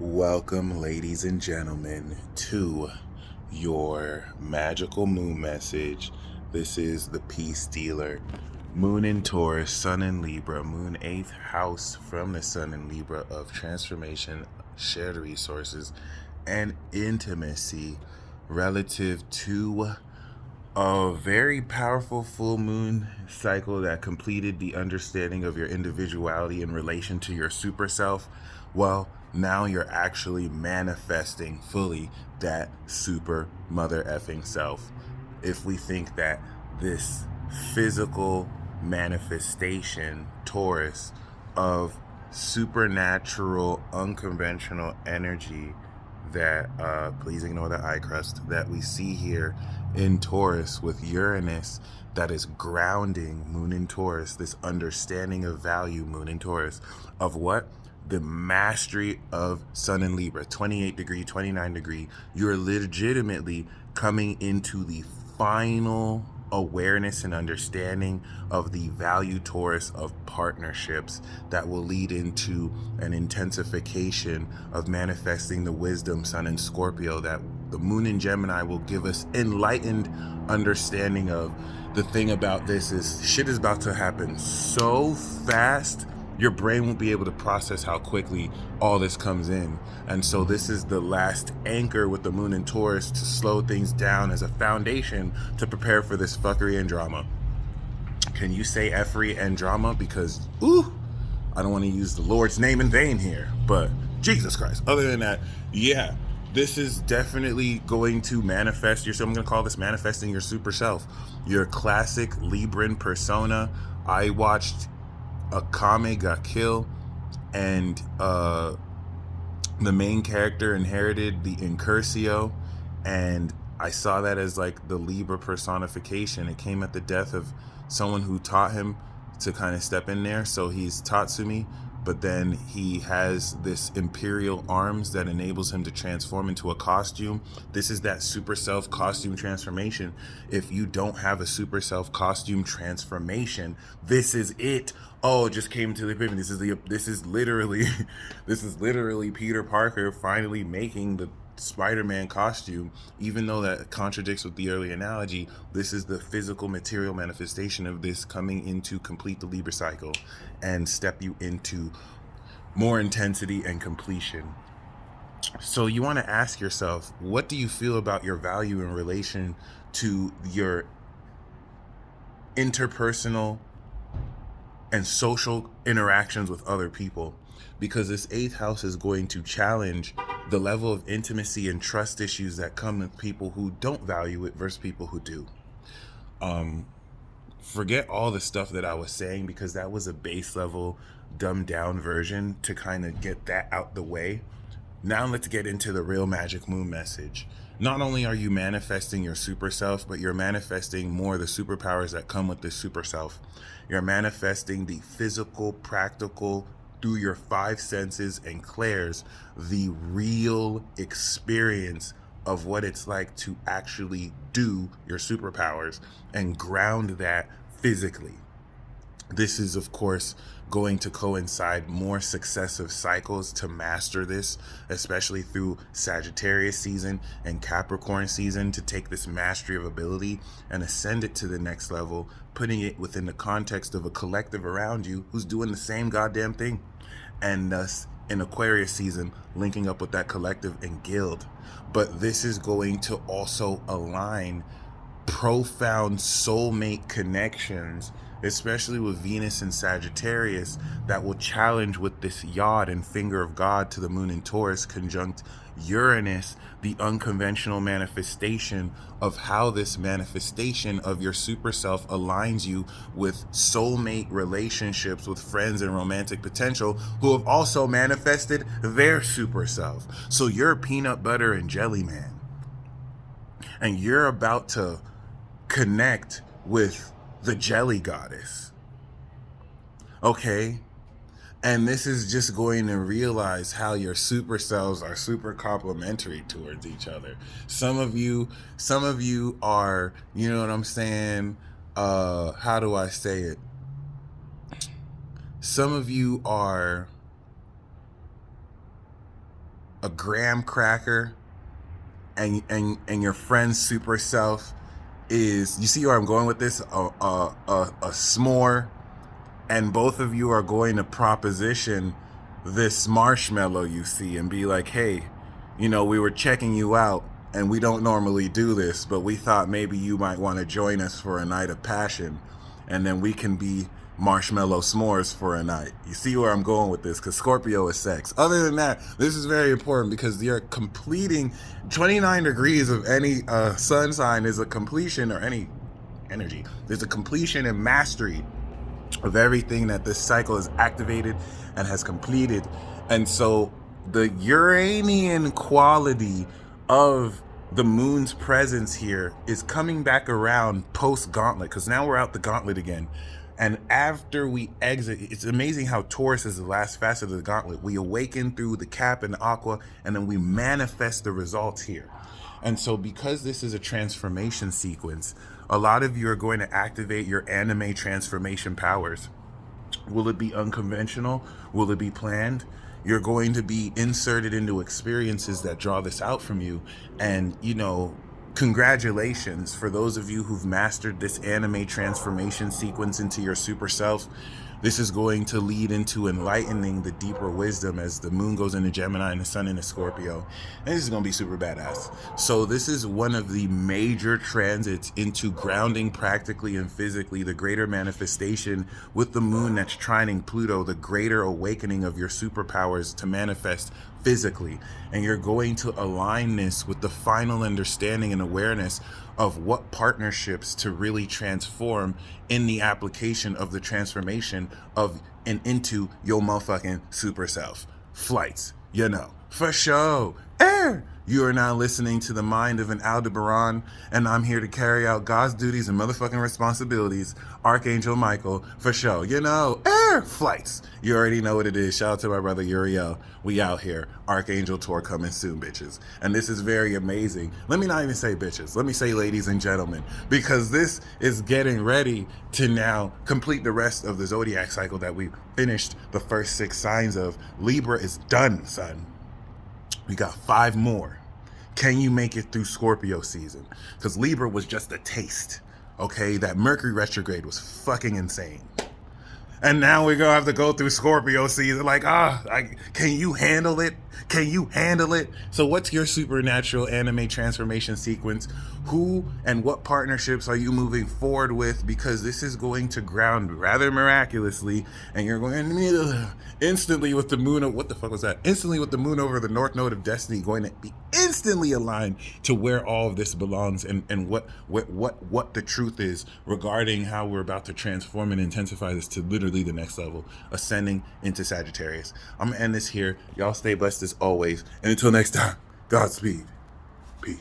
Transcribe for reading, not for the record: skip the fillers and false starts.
Welcome, ladies and gentlemen, to your magical moon message. This is the Peace Dealer. Moon in Taurus, Sun in Libra, Moon 8th house from the Sun in Libra of transformation, shared resources, and intimacy relative to a very powerful full moon cycle that completed the understanding of your individuality in relation to your super self. Well, now you're actually manifesting fully that super mother effing self. If we think that this physical manifestation, Taurus, of supernatural, unconventional energy that please ignore the eye crust that we see here in Taurus with Uranus, that is grounding Moon in Taurus, this understanding of value, Moon in Taurus, of what? The mastery of Sun in Libra, 28 degree, 29 degree. You're legitimately coming into the final awareness and understanding of the value, Taurus, of partnerships that will lead into an intensification of manifesting the wisdom, Sun in Scorpio, that the Moon in Gemini will give us enlightened understanding of. The thing about this is shit is about to happen so fast, your brain won't be able to process how quickly all this comes in. And so this is the last anchor with the Moon in Taurus to slow things down as a foundation to prepare for this fuckery and drama. Can you say effery and drama? Because, I don't want to use the Lord's name in vain here, but Jesus Christ. Other than that, yeah, this is definitely going to manifest yourself. I'm going to call this manifesting your super self, your classic Libran persona. I watched Akame ga Kill, and the main character inherited the Incursio, and I saw that as like the Libra personification. It came at the death of someone who taught him to kind of step in there. So he's Tatsumi, but then he has this imperial arms that enables him to transform into a costume. This is that super self costume transformation. If you don't have a super self costume transformation, this is it. Oh, it just came to the epiphany. This is literally Peter Parker finally making the Spider-Man costume. Even though that contradicts with the early analogy, this is the physical material manifestation of this coming into complete the Libra cycle and step you into more intensity and completion. So you want to ask yourself, what do you feel about your value in relation to your interpersonal and social interactions with other people? Because this 8th house is going to challenge the level of intimacy and trust issues that come with people who don't value it versus people who do. Forget all the stuff that I was saying, because that was a base level, dumbed down version to kind of get that out the way. Now let's get into the real magic moon message. Not only are you manifesting your super self, but you're manifesting more the superpowers that come with this super self. You're manifesting the physical, practical, through your 5 senses and clairs, the real experience of what it's like to actually do your superpowers and ground that physically. This is, of course, going to coincide more successive cycles to master this, especially through Sagittarius season and Capricorn season, to take this mastery of ability and ascend it to the next level, putting it within the context of a collective around you who's doing the same goddamn thing. And thus, in Aquarius season, linking up with that collective and guild. But this is going to also align profound soulmate connections, especially with Venus and Sagittarius, that will challenge with this Yod and finger of God to the Moon in Taurus conjunct Uranus, the unconventional manifestation of how this manifestation of your super self aligns you with soulmate relationships with friends and romantic potential who have also manifested their super self. So you're peanut butter and jelly man, and you're about to connect with the jelly goddess. Okay? And this is just going to realize how your super selves are super complementary towards each other. Some of you are, you know what I'm saying? How do I say it? Some of you are a graham cracker and your friend's super self is, you see where I'm going with this, a s'more, and both of you are going to proposition this marshmallow you see and be like, hey, you know, we were checking you out and we don't normally do this, but we thought maybe you might want to join us for a night of passion, and then we can be marshmallow s'mores for a night. You see where I'm going with this, because Scorpio is sex. Other than that, this is very important because you're completing 29 degrees of any sun sign is a completion, or any energy. There's a completion and mastery of everything that this cycle is activated and has completed. And so the Uranian quality of the moon's presence here is coming back around post gauntlet, because now we're out the gauntlet again. And after we exit, it's amazing how Taurus is the last facet of the gauntlet. We awaken through the Cap and the Aqua, and then we manifest the results here. And so because this is a transformation sequence, a lot of you are going to activate your anime transformation powers. Will it be unconventional? Will it be planned? You're going to be inserted into experiences that draw this out from you. And, you know, congratulations for those of you who've mastered this anime transformation sequence into your super self. This is going to lead into enlightening the deeper wisdom as the moon goes into Gemini and the sun into Scorpio. And this is going to be super badass. So this is one of the major transits into grounding practically and physically, the greater manifestation with the moon that's trining Pluto, the greater awakening of your superpowers to manifest physically. And you're going to align this with the final understanding and awareness of what partnerships to really transform in the application of the transformation of and into your motherfucking super self. Flights, you know, for sure. You are now listening to the mind of an Aldebaran, and I'm here to carry out God's duties and motherfucking responsibilities. Archangel Michael, for sure. You know, flights. You already know what it is. Shout out to my brother Uriel. We out here. Archangel tour coming soon, bitches. And this is very amazing. Let me not even say bitches. Let me say ladies and gentlemen, because this is getting ready to now complete the rest of the zodiac cycle that we finished the first 6 signs of. Libra is done, son. We got 5 more. Can you make it through Scorpio season? Because Libra was just a taste, okay? That Mercury retrograde was fucking insane. And now we're gonna have to go through Scorpio season. Like, can you handle it? Can you handle it? So what's your supernatural anime transformation sequence? Who and what partnerships are you moving forward with? Because this is going to ground rather miraculously, and you're going instantly with the moon. What the fuck was that? Instantly with the moon over the North Node of Destiny, going to be instantly aligned to where all of this belongs, and what the truth is regarding how we're about to transform and intensify this to literally the next level, ascending into Sagittarius. I'm gonna end this here. Y'all stay blessed as always, and until next time, Godspeed.